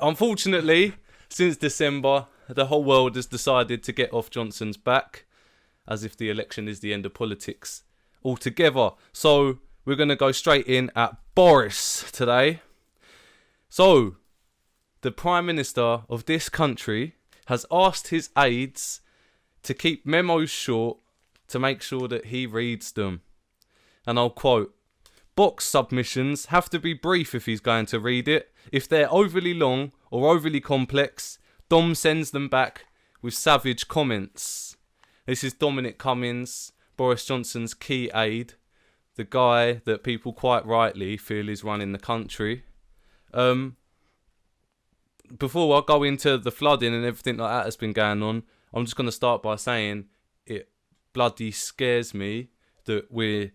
unfortunately, since December, the whole world has decided to get off Johnson's back, as if the election is the end of politics altogether. So we're going to go straight in at Boris today. So, the Prime Minister of this country has asked his aides to keep memos short to make sure that he reads them. And I'll quote, "Box submissions have to be brief if he's going to read it. If they're overly long or overly complex, Dom sends them back with savage comments." This is Dominic Cummings, Boris Johnson's key aide, the guy that people quite rightly feel is running the country. Before I go into the flooding and everything like that that's been going on, I'm just going to start by saying it bloody scares me that we're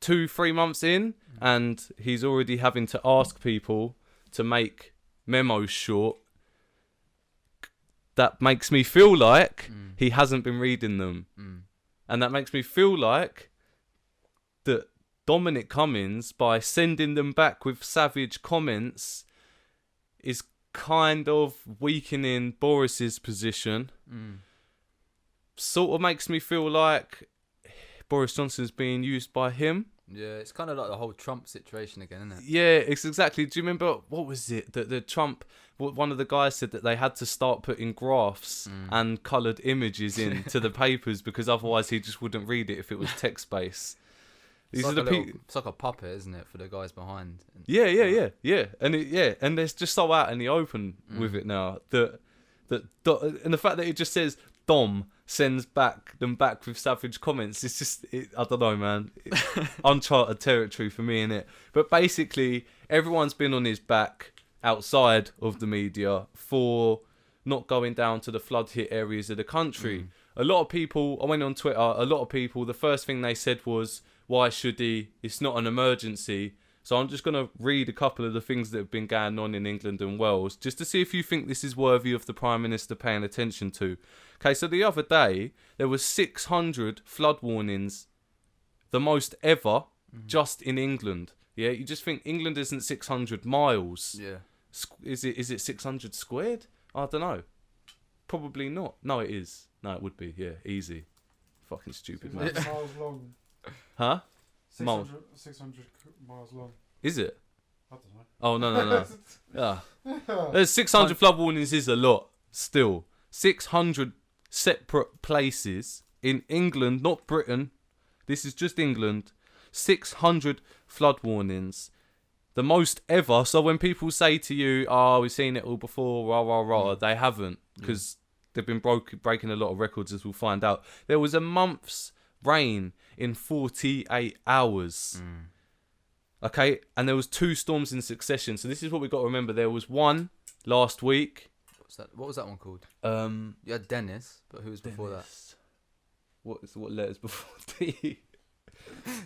2-3 months in and he's already having to ask people to make memos short. That makes me feel like he hasn't been reading them. And that makes me feel like that Dominic Cummings, by sending them back with savage comments, is kind of weakening Boris's position. Sort of makes me feel like Boris Johnson's being used by him. Yeah, it's kind of like the whole Trump situation again, isn't it? Yeah, it's exactly. Do you remember, what was it? That the Trump, one of the guys said that they had to start putting graphs and coloured images into the papers because otherwise he just wouldn't read it if it was text-based. It's like a puppet, isn't it, for the guys behind? Yeah. And they're just so out in the open with it now that and the fact that it just says Dom sends them back with savage comments. It's just, I don't know, man. Uncharted territory for me, innit? But basically, everyone's been on his back outside of the media for not going down to the flood hit areas of the country. A lot of people, I went on Twitter, the first thing they said was, why should he? It's not an emergency. So I'm just going to read a couple of the things that have been going on in England and Wales, just to see if you think this is worthy of the Prime Minister paying attention to. Okay, so the other day, there was 600 flood warnings, the most ever, just in England. Yeah, you just think England isn't 600 miles. Yeah. Is it 600 squared? I don't know. Probably not. No, it is. No, it would be. Yeah, easy. Fucking stupid, man. Miles long. Huh? 600 miles long. Is it? I don't know. Oh, no. Yeah. There's 600 flood warnings is a lot, still. 600 separate places in England, not Britain. This is just England. 600 flood warnings. The most ever. So when people say to you, oh, we've seen it all before, rah, rah, rah, they haven't. Because they've been breaking a lot of records, as we'll find out. There was a month's rain in 48 hours. Okay, and there was 2 storms in succession. So this is what we've got to remember. There was one last week. What was that one called? You had Dennis, but who was before that? What letters before D?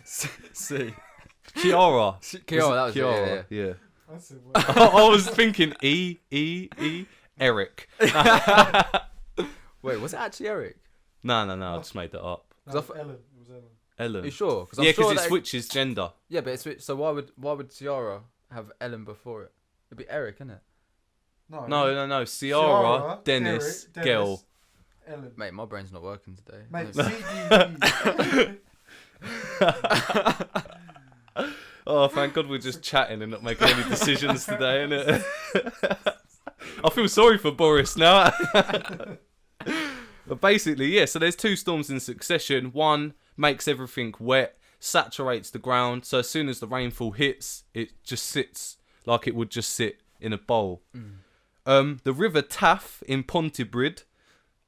C. Kiara. Kiara, that was Kiara. it, Yeah. That's it. I was thinking E. Eric. Wait, was it actually Eric? No. I just made that up. No, it was Ellen. It was Ellen. Ellen. Are you sure? Yeah, because it switches gender. Yeah, but so why would Ciara have Ellen before it? It'd be Eric, innit? No. Ciara, Dennis, Eric, Gel. Ellen. Mate, my brain's not working today. Mate, No. CDE. Oh, thank God we're just chatting and not making any decisions today, innit? I feel sorry for Boris now. But basically, yeah, so there's 2 storms in succession. One makes everything wet, saturates the ground, so as soon as the rainfall hits, it just sits like it would just sit in a bowl. The River Taff in Pontypridd,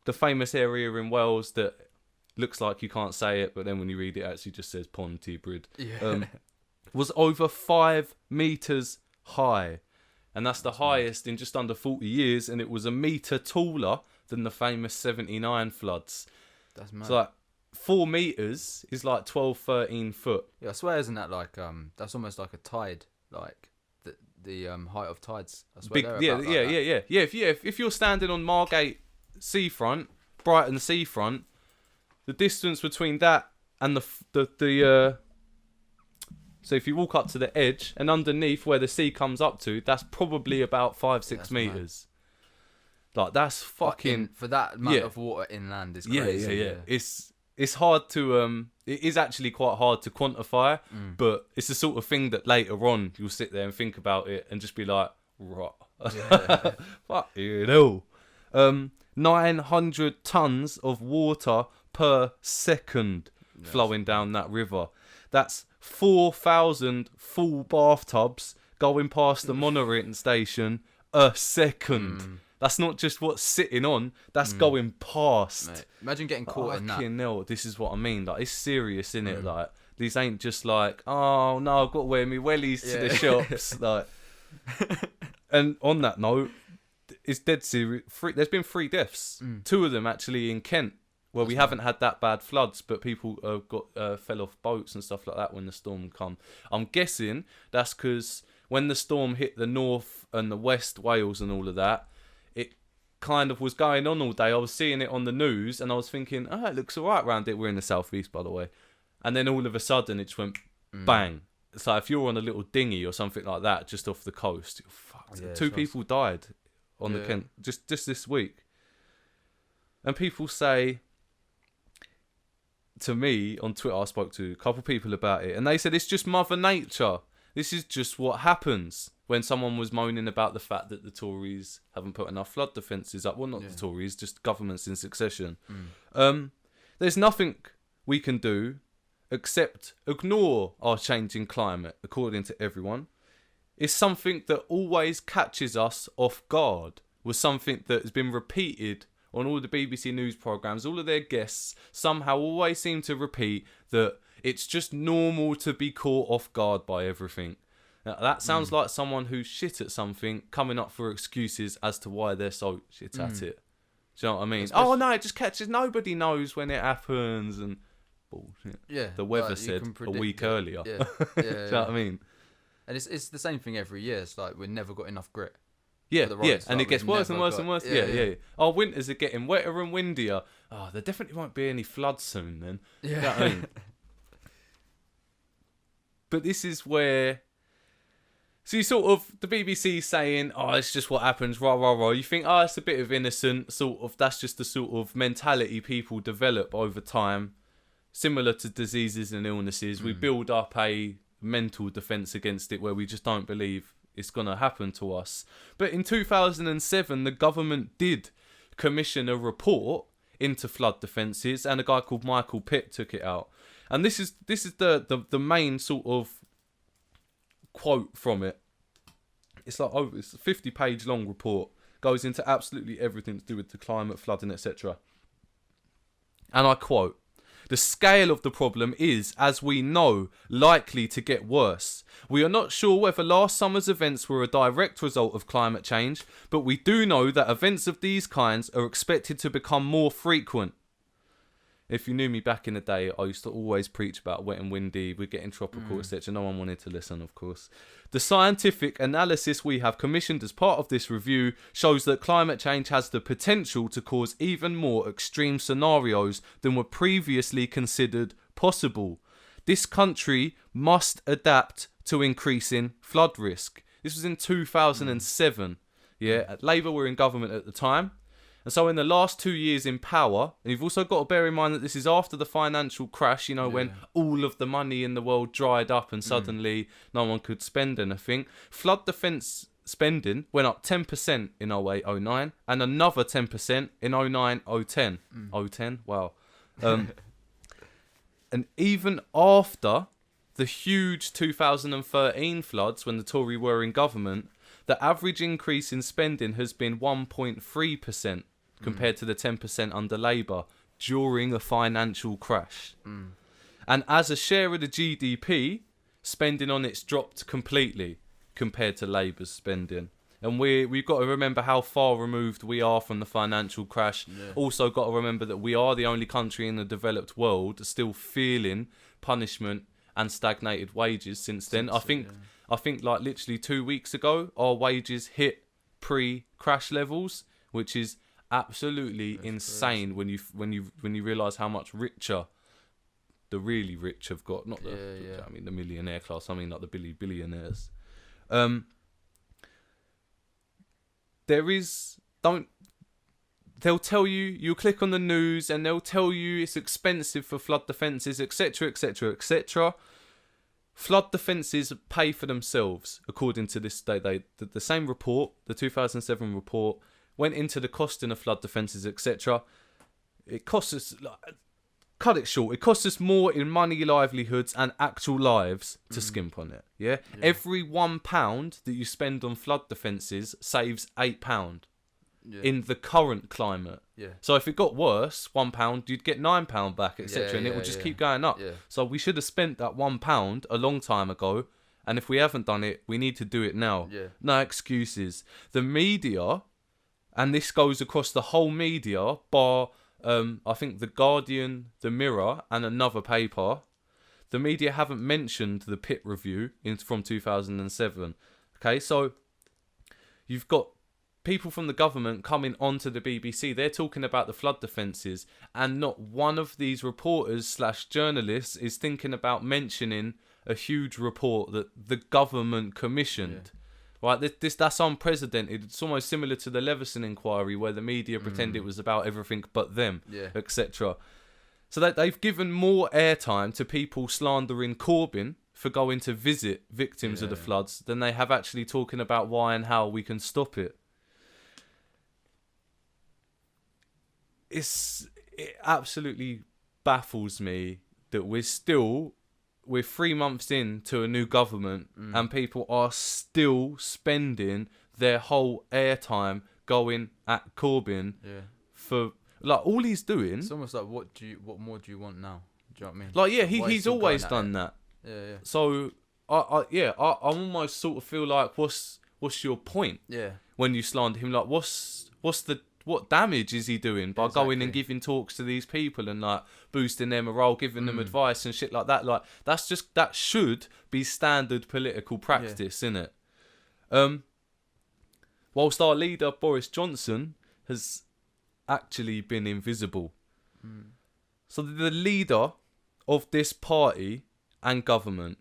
the famous area in Wales that looks like you can't say it, but then when you read it, it actually just says Pontypridd. Yeah. Was over 5 meters high, and that's the highest in just under 40 years, and it was a meter taller than the famous 79 floods. That's mad. So like 4 meters is like 12-13 foot. Yeah, I swear, isn't that like that's almost like a tide, like the height of tides. I swear. Yeah. If you're standing on Margate seafront, Brighton seafront, the distance between that and the So if you walk up to the edge and underneath where the sea comes up to, that's probably about 5-6 That's meters. Like that's fucking for that amount yeah. of water inland is yeah, crazy. yeah. It's hard to it is actually quite hard to quantify, but it's the sort of thing that later on you'll sit there and think about it and just be like, right, fuck you know. 900 tons of water per second flowing down that river. That's 4,000 full bathtubs going past the monitoring station a second. That's not just what's sitting on, that's going past. Mate, imagine getting caught in that. Fucking hell, this is what I mean. Like, it's serious, innit? Like, these ain't just like, oh no, I've got to wear me wellies to the shops. Like, and on that note, it's dead serious. There's been 3 deaths. 2 of them actually in Kent, where we haven't had that bad floods, but people fell off boats and stuff like that when the storm come. I'm guessing that's because when the storm hit the north and the west Wales and all of that, it kind of was going on all day. I was seeing it on the news and I was thinking, oh, it looks all right around it. We're in the southeast, by the way. And then all of a sudden it just went bang. So if you're on a little dinghy or something like that just off the coast, you're fucked. Yeah, 2 people died on the Kent just this week. And people say to me on Twitter, I spoke to a couple of people about it, and they said it's just Mother Nature. This is just what happens. When someone was moaning about the fact that the Tories haven't put enough flood defences up, well, not the Tories, just governments in succession. There's nothing we can do except ignore our changing climate, according to everyone. It's something that always catches us off guard, was something that has been repeated on all the BBC News programmes. All of their guests somehow always seem to repeat that it's just normal to be caught off guard by everything. Now, that sounds like someone who's shit at something coming up for excuses as to why they're so shit at it. Do you know what I mean? Oh no, it just catches. Nobody knows when it happens and bullshit. Yeah, the weather like, said a week it. earlier. Yeah, Do you know what I mean? And it's the same thing every year. It's like we've never got enough grit. Yeah, the yeah, roads, and like, it gets we've worse and never worse got- and worse. yeah, Yeah, yeah. Our winters are getting wetter and windier. Oh, there definitely won't be any floods soon then. Yeah. You know what I mean? But this is where... So you sort of... The BBC saying, oh, it's just what happens, rah, rah, rah. You think, oh, it's a bit of innocent, sort of... That's just the sort of mentality people develop over time. Similar to diseases and illnesses. We build up a mental defence against it where we just don't believe it's going to happen to us. But in 2007, the government did commission a report into flood defences, and a guy called Michael Pitt took it out. And this is the main sort of quote from it. It's like it's a 50-page long report. Goes into absolutely everything to do with the climate, flooding, etc. And I quote, "The scale of the problem is, as we know, likely to get worse. We are not sure whether last summer's events were a direct result of climate change, but we do know that events of these kinds are expected to become more frequent." If you knew me back in the day, I used to always preach about wet and windy, we're getting tropical, etc. No one wanted to listen, of course. "The scientific analysis we have commissioned as part of this review shows that climate change has the potential to cause even more extreme scenarios than were previously considered possible. This country must adapt to increasing flood risk." This was in 2007. Yeah, Labour were in government at the time. And so in the last 2 years in power, and you've also got to bear in mind that this is after the financial crash, you know, when all of the money in the world dried up and suddenly no one could spend anything. Flood defence spending went up 10% in 08-09 and another 10% in 09-010. 010, wow. And even after the huge 2013 floods, when the Tory were in government, the average increase in spending has been 1.3% compared to the 10% under Labour during a financial crash. And as a share of the GDP, spending on it's dropped completely compared to Labour's spending. And we've got to remember how far removed we are from the financial crash. Also got to remember that we are the only country in the developed world still feeling punishment and stagnated wages since then. I think like literally 2 weeks ago, our wages hit pre-crash levels, which is absolutely insane when you realise how much richer the really rich have got, not the, Yeah. I mean the millionaire class. I mean like the billionaires. There is don't. They'll tell you. You click on the news and they'll tell you it's expensive for flood defences, etc., etc., etc. Flood defences pay for themselves, according to this. The same report, the 2007 report, went into the costing of flood defences, etc. It costs us, cut it short, it costs us more in money, livelihoods, and actual lives to skimp on it. Yeah? Every £1 that you spend on flood defences saves £8 in the current climate. Yeah. So if it got worse, £1, you'd get £9 back, etc., and it will just keep going up. Yeah. So we should have spent that £1 a long time ago, and if we haven't done it, we need to do it now. Yeah. No excuses. The media, and this goes across the whole media, bar I think The Guardian, The Mirror, and another paper. The media haven't mentioned the Pitt review from 2007. Okay, so you've got people from the government coming onto the BBC. They're talking about the flood defences, and not one of these reporters / journalists is thinking about mentioning a huge report that the government commissioned. Right, that's unprecedented. It's almost similar to the Leveson inquiry, where the media pretend it was about everything but them, etc. So that they've given more airtime to people slandering Corbyn for going to visit victims of the floods than they have actually talking about why and how we can stop it. It absolutely baffles me that we're 3 months into a new government and people are still spending their whole airtime going at Corbyn for, like, all he's doing. It's almost like, what more do you want now? Do you know what I mean? Like, yeah, Why he's still always going at done it? that. Yeah. So I almost sort of feel like, what's your point? Yeah. When you slander him, like, what damage is he doing by going and giving talks to these people and like boosting their morale, giving them advice and shit like that? Like, that should be standard political practice, innit? Whilst our leader Boris Johnson has actually been invisible. So the leader of this party and government,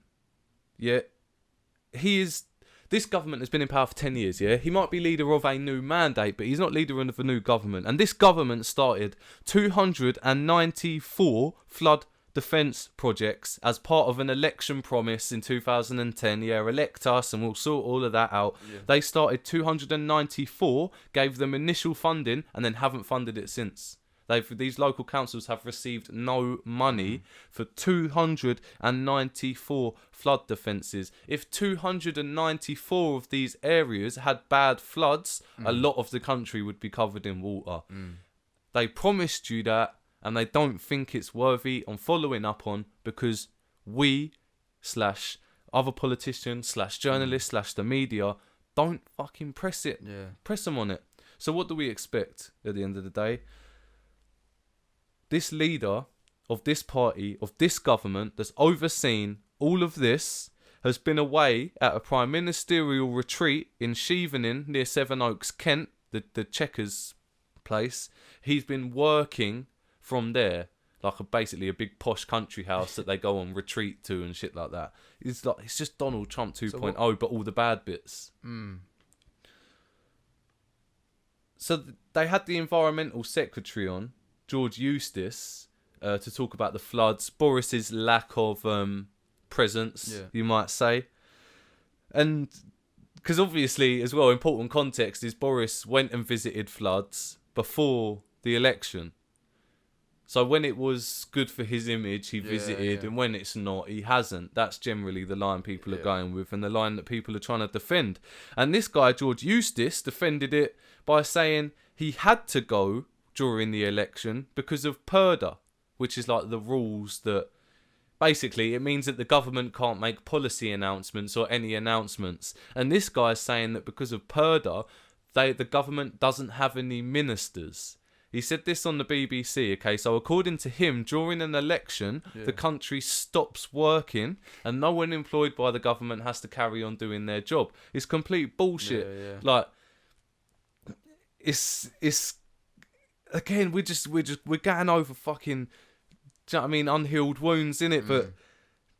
this government has been in power for 10 years, He might be leader of a new mandate, but he's not leader of a new government. And this government started 294 flood defence projects as part of an election promise in 2010. Elect us and we'll sort all of that out. They started 294, gave them initial funding, and then haven't funded it since. These local councils have received no money for 294 flood defences. If 294 of these areas had bad floods, a lot of the country would be covered in water. They promised you that, and they don't think it's worthy on following up on, because we / other politicians / journalists / the media don't fucking press it. Press them on it. So what do we expect at the end of the day? This leader of this party, of this government that's overseen all of this, has been away at a prime ministerial retreat in Chevening near Sevenoaks, Kent, the Chequers place. He's been working from there, like basically a big posh country house that they go on retreat to and shit like that. It's just Donald Trump 2.0, but all the bad bits. So they had the environmental secretary on, George Eustice, to talk about the floods, Boris's lack of presence, you might say. And because obviously, as well, important context is Boris went and visited floods before the election. So when it was good for his image, he visited, and when it's not, he hasn't. That's generally the line people are going with, and the line that people are trying to defend. And this guy, George Eustice, defended it by saying he had to go during the election because of PERDA, which is like the rules that basically it means that the government can't make policy announcements or any announcements. And this guy's saying that because of PERDA, the government doesn't have any ministers. He said this on the BBC, okay? So according to him, during an election, the country stops working and no one employed by the government has to carry on doing their job. It's complete bullshit. Like, it's again, we're going over fucking Do you know what I mean? Unhealed wounds, innit? But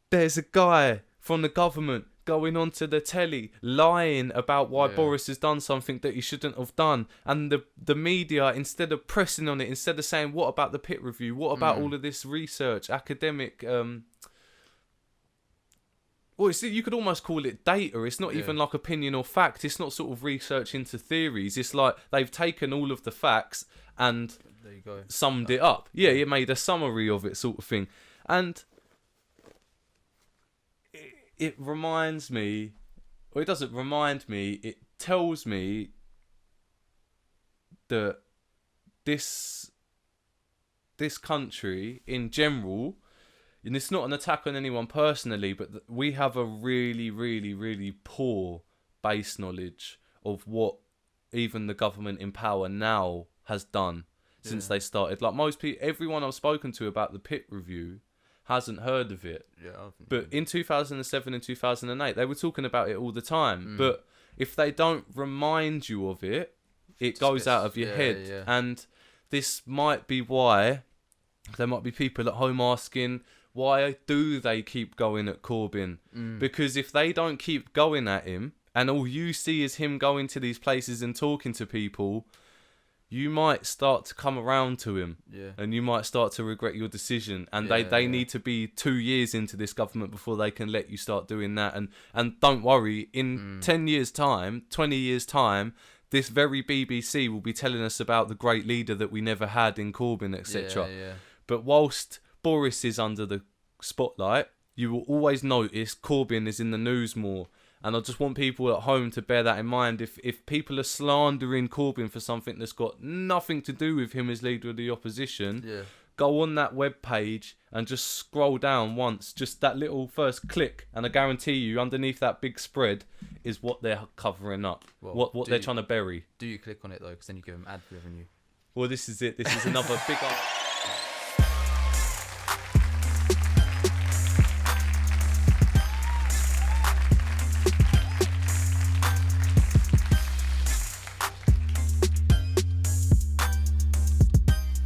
there's a guy from the government going onto the telly lying about why Boris has done something that he shouldn't have done, and the media, instead of pressing on it, instead of saying what about the pit review, what about all of this research, academic you could almost call it data. It's not even like opinion or fact. It's not sort of research into theories. It's like they've taken all of the facts and there you go. Summed it up. Yeah, it made a summary of it, sort of thing. And it reminds me, or it doesn't remind me, it tells me that this country in general, and it's not an attack on anyone personally, but we have a really, really, really poor base knowledge of what even the government in power now has done since they started. Like most people, everyone I've spoken to about the pit review hasn't heard of it. But in 2007 and 2008, they were talking about it all the time. But if they don't remind you of it, it goes out of your head. Yeah. And this might be why there might be people at home asking, why do they keep going at Corbyn? Because if they don't keep going at him, and all you see is him going to these places and talking to people, you might start to come around to him. And you might start to regret your decision. And they need to be 2 years into this government before they can let you start doing that. And don't worry, in 10 years' time, 20 years' time, this very BBC will be telling us about the great leader that we never had in Corbyn, etc. But whilst Boris is under the spotlight, you will always notice Corbyn is in the news more. And I just want people at home to bear that in mind. If people are slandering Corbyn for something that's got nothing to do with him as leader of the opposition, go on that web page and just scroll down once, just that little first click, and I guarantee you underneath that big spread is what they're covering up, what they're trying to bury. Do you click on it though? Because then you give them ad revenue. Well, this is it. This is another big up.